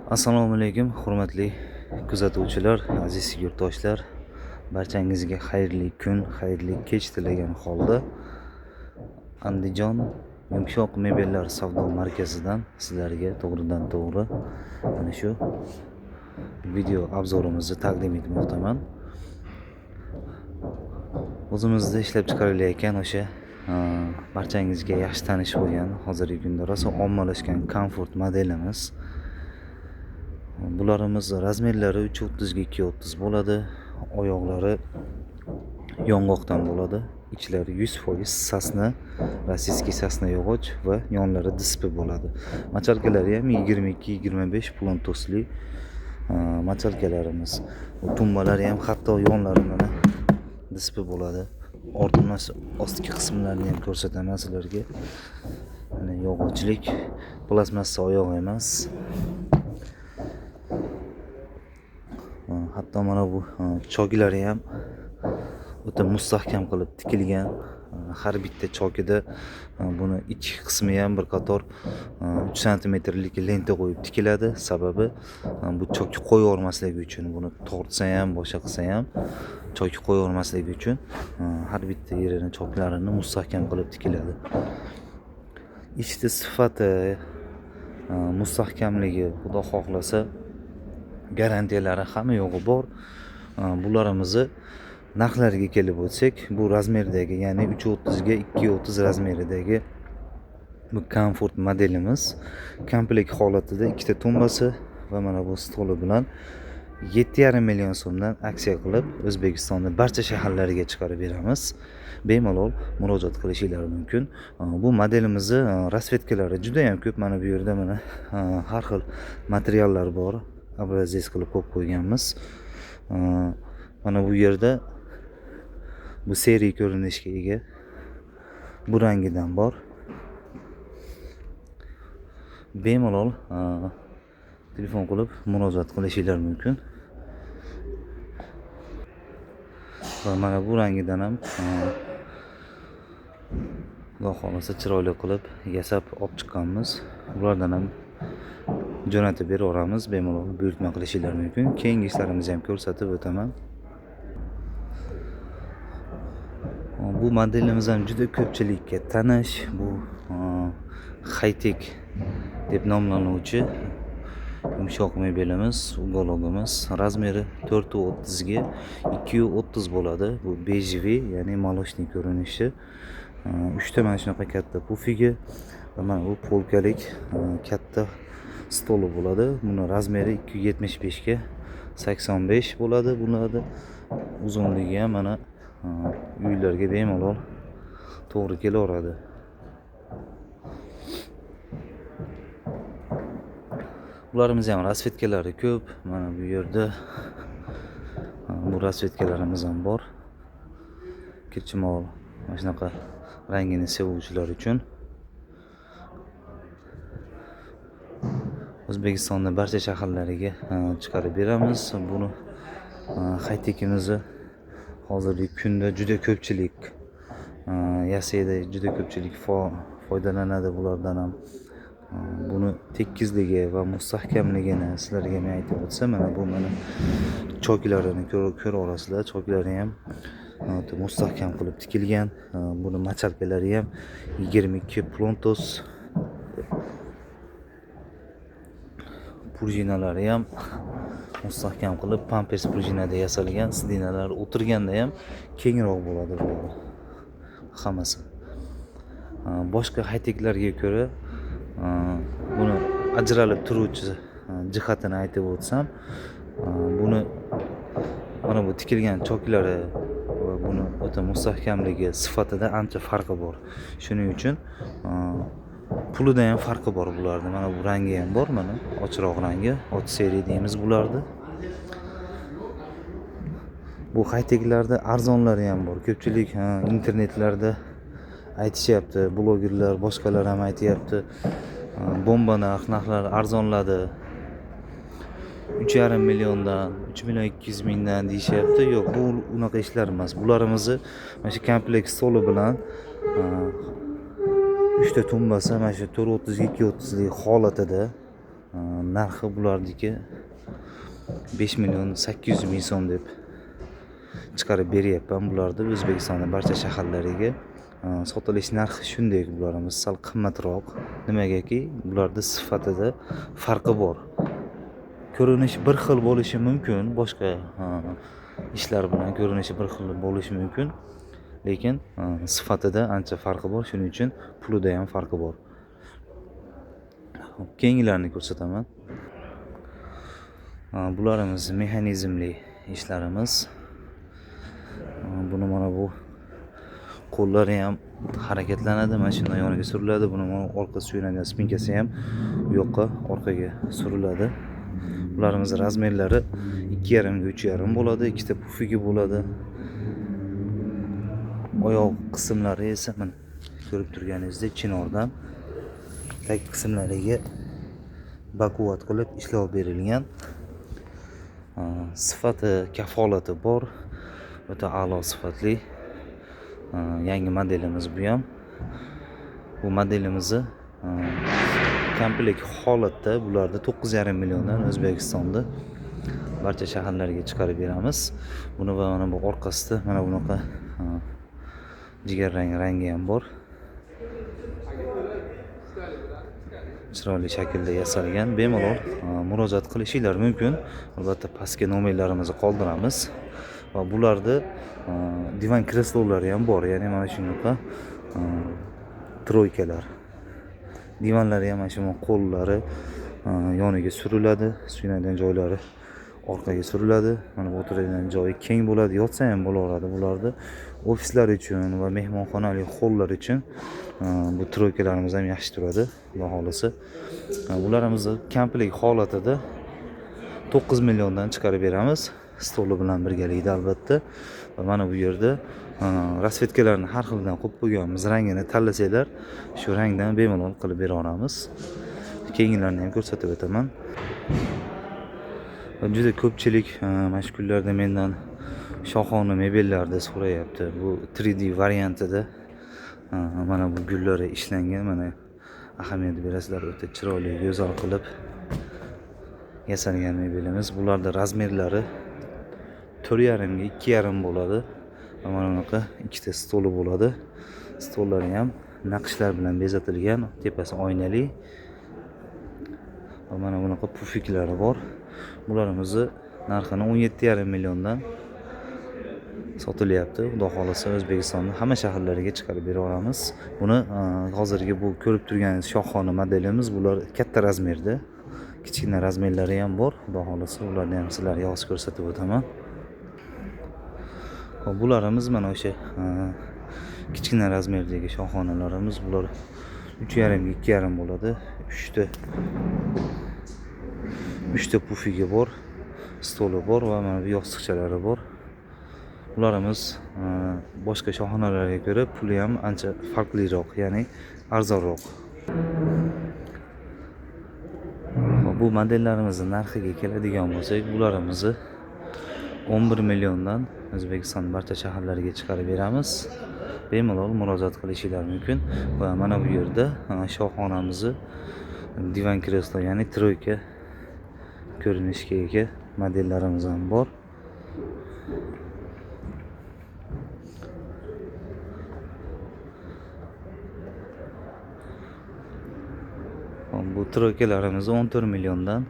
Assalomu alaykum, hurmatli kuzatuvchilar, aziz yurtdoshlar. Barchangizga xayrli kun, xayrli kech tilagan holda Andijon yumshoq mebellar savdo markazidan sizlarga to'g'ridan to'g'ri mana shu video obzorimizni taqdim etmoqdaman. O'zimizda ishlab chiqarilayotgan o'sha barchangizga yaxshi tanish bo'lgan, hozirgi kunda rosa ommalashgan Comfort modelimiz. Bularimiz razmerlari 330 ga 230 bo'ladi. Oyoqlari yong'oqdan bo'ladi. Ichlari 100% sasna, rossiyskiy sasna yog'och va yonlari dispi bo'ladi. Machalkalari ham 22-25 pluntosli machalkalarimiz. Tumbalari ham hatto yonlari mana dispi bo'ladi. Ortmas ostki qismlarini ham ko'rsataman sizlarga. Mana yog'ochlik, plastmassa oyoq emas. Hatto mana bu choklari ham o'ta mustahkam qilib tikilgan. Har bitta chokida buni ichki qismi ham bir qator 3 santimetrlik lenta qo'yib tikiladi. Sababi bu choki qo'yavermasligi uchun, buni tortsa ham, boshqa qilsa ham choki qo'yavermasligi uchun har bitta yerini, choklarini mustahkam qilib tikiladi. Ichki sifati, mustahkamligi, xudo xohlasa garantiyalari hamma yo'g'i bor. Bularimizni narxlariga kelib o'tsak, bu razmerdagi, ya'ni 330 ga 230 razmeridagi bu Comfort modelimiz komplekt holatida ikkita tumbasi va mana bu stoli bilan 7,5 million so'mdan aksiya qilib O'zbekistonning barcha shaharlariga chiqarib beramiz. Bemalol murojaat qilishingiz mumkin. Bu modelimizni rasvetkalari juda ham ko'p. Mana bu yerda mana har xil materiallar bor. Obrazец qilib qo'yib qo'yganmiz. Mana bu yerda bu seriya ko'rinishga ega bu rangidan bor. Bemalol telefon qilib murojaat qilishingiz mumkin. Va mana bu rangidan ham Xudo xolasa chiroyli qilib yasab olib chiqqanmiz. Ulardan ham jo'natib beraveramiz, bemalol buyurtma qilishingiz mumkin. Keyingi ishlarimizni ham ko'rsatib o'taman. Bu modelimiz ham juda ko'pchilikka tanish. Bu high-tech deb nomlanuvchi yumshoq mebelimiz, uгологimiz. Razmeri 430 ga 230 bo'ladi. Bu bejviy, ya'ni молочный ko'rinishi. 3 ta mana shunaqa katta pufiga va mana bu polkalik katta stoli bo'ladi. Buni razmeri 275 ga 85 bo'ladi. Bularda uzunligi ham mana uylarga bemalol to'g'ri kelaveradi. Bularimiz ham rasvetkalari ko'p. Mana bu yerda bu rasvetkalarimiz ham bor. Kirchimol mana shunaqa rangini sevuvchilar uchun. O'zbekistonning barcha shaharlariga chiqarib beramiz. Buni high-techimizni hozirgi kunda juda ko'pchilik yasaydi, juda ko'pchilik foydalanadi bulardan ham. Buni tekizligi va mustahkamligini sizlarga men aytib o'tsam, mana bu mana choklarini ko'ra olasizlar. Choklari ham mustahkam qilib tikilgan. Buni machalkalari ham 22 plontos. Prujinalari ham mustahkam qilib pampers prujinada yasalgan. Sidinalar o'tirganda ham kengroq bo'ladi bular. Hammasi. Boshqa high-techlarga ko'ra buni ajralib turuvchi jihatini aytib o'tsam, buni mana bu tikilgan choklari va buni o'ta mustahkamligi sifatida ancha farqi bor. Shuning uchun pulida ham farqi bor bularning. Mana bu rangi ham bor, mana ochroq rangi, och seriya deymiz bularni. Bu high-techlarda arzonlari ham bor. Ko'pchilik internetlarda aytishyapti, blogerlar, boshqalar ham aytayapti. Bomba narxlar arzonladi. 3,5 milliondan, 3 million 200 mingdan deyishyapti. Yo'q, bu unaqa ishlar emas. Bularimizni mana shu komplekt stoli bilan 3 ta tumbasi mana shu 430 ga 230 lik holatida narxi bularniki 5 million 800 ming so'm deb chiqarib beryapman. Bularni O'zbekistonning barcha shaharlariga sotilish narxi shunday, bularimiz sal qimmatroq. Nimagaki, bularda sifatida farqi bor. Ko'rinishi bir xil bo'lishi mumkin, boshqa ishlar bilan ko'rinishi bir xil bo'lishi mumkin, lekin sifatida ancha farqi bor. Shuning uchun pulida ham farqi bor. Keyingilarini ko'rsataman. Bularimiz mexanizmli ishlarimiz. Buni mana bu qo'llari ham harakatlanadi, mashina yoniga suriladi. Buni orqa suyanadigan spinkasi ham bu yoqqa orqaga suriladi. Bularimiz razmerlari 2,5 ga 3,5 bo'ladi, ikkita pufigi bo'ladi. Oyoq qismlari esa mana ko'rib turganingizdek chinordan tag qismlariga baquvvat qilib ishlov berilgan. Sifati, kafolati bor. O'ta a'lo sifatli yangi modelimiz bu ham. Bu modelimizni komplekt holatda bularni 9,5 milliondan O'zbekistonda barcha shaharlarga chiqarib beramiz. Buni va mana bu orqasida mana bunaqa jigarrang rangi ham bor. Chiroyli shaklda yasalgan. Bemalol murojaat qilishinglar mumkin. Albatta pastga nomerlarimizni qoldiramiz. Va bularda divan kreslolari ham bor. Ya'ni mana shunaqa troykalar. Divanlari ham mana shu qo'llari yoniga suriladi, suyanadigan joylari orqaga suriladi. Mana bu o'tiradigan joyi keng bo'ladi, yotsa ham bo'laveradi. Bularni ofislar uchun va mehmonxonalik hollar uchun bu troykalarimiz ham yaxshi turadi, xudo xolasa. Bularimizni komplekt holatida 9 milliondan chiqarib beramiz. Stoli bilan birgalikda albatta. Va mana bu yerda rasvetkalarni har xildan qo'yib qo'yganmiz. Rangini tanlasanglar, shu rangdan bemalol qilib bera olamiz. Keyingilarini ham ko'rsatib o'taman. Juda ko'pchilik mana shu kunlarda mendan shohona mebellarni so'rayapti. Bu 3D variantida mana bu gullari ishlangan, mana ahamiyat berasizlar, o'ta chiroyli, go'zal qilib yasalgan mebelimiz. Bularda razmerlari 4,5 ga 2,5 bo'ladi. Mana bunaqa ikkita stoli bo'ladi. Stollari ham naqshlar bilan bezatilgan, tepasi oynali. Va mana bunaqa pufiklari bor. Bularimizni narxini 17,5 milliondan sotilyapti. Xudo xolasa O'zbekistonning hamma shaharlariga chiqarib bera olamiz. Buni hozirgi bu ko'rib turganingiz shohona modelimiz. Bular katta razmerda. Kichkina razmerlari ham bor. Xudo xolasa ularni ham sizlarga yozib ko'rsatib o'taman. Bularimiz mana o'sha kichkina razmerdagi shohonalarimiz. Bular 3,5 ga 2,5 bo'ladi. 3 ta pufigi bor, stoli bor va mana bu yostiqchalari bor. Bularimiz boshqa shoxonalarga ko'ra puli ham ancha farqliroq, ya'ni arzonroq. Bu modellarimizning narxiga keladigan bo'lsak, bularimizni 11 milliondan O'zbekiston barcha shaharlariga chiqarib beramiz. Bemalol murojaat qilishinglar mumkin. Va mana bu yerda shoxonamizni divan kreslo, ya'ni troyka ko'rinishga ega modellarimiz ham bor. Bu troykalarimizni 14 milliondan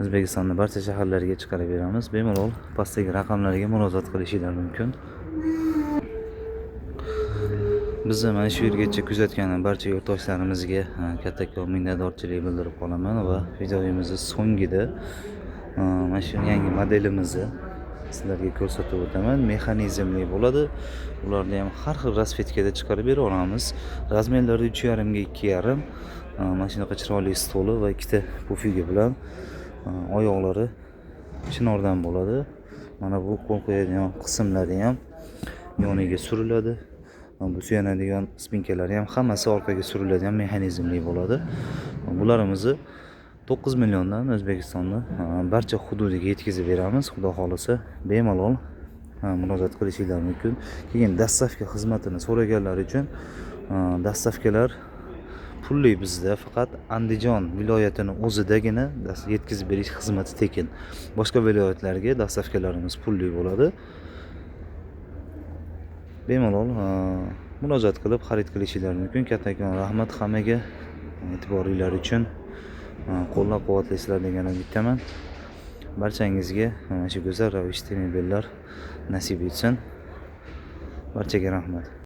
O'zbekistonning barcha shaharlariga chiqarib beramiz. Bemalol pastdagi raqamlarga murojaat qilishinglar mumkin. Bizni mana shu yergacha kuzatgan barcha yurtdoshlarimizga kattakon minnatdorchilik bildirib qolaman va videomizni so'ngida mana shu yangi modelimizni sizlarga ko'rsatib o'taman. Mexanizmli bo'ladi. Ularni ham har xil rasvetkada chiqarib bera olamiz. Razmerlari 3,5 ga 2,5. Mana shunaqa chiroyli stoli va ikkita pufigi bilan oyoqlari chinordan bo'ladi. Mana bu qo'l qo'yadigan qismlari ham yoniga suriladi. Bu suyanadigan spinkalari ham hammasi orqaga suriladigan mexanizmli bo'ladi. Bularimizni 9 milliondan O'zbekistonning barcha hududiga yetkazib beramiz. Xudo xolasa bemalol murojaat qilishinglar mumkin. Keyin dastavka xizmatini so'raganlar uchun dastavkalar pulli bizda faqat Andijon viloyatini o'zidagina yetkazib berish xizmati tekin. Boshqa viloyatlarga dastavkalarimiz pulli bo'ladi. Bemalol murojaat qilib xarid qilishingiz mumkin. Kattakon rahmat hammaga e'tiboringiz uchun. Qo'llab-quvvatlaysizlar degan umiddaman. Barchangizga mana shu go'zal ravishda mebellar nasib etsin. Barchaga rahmat.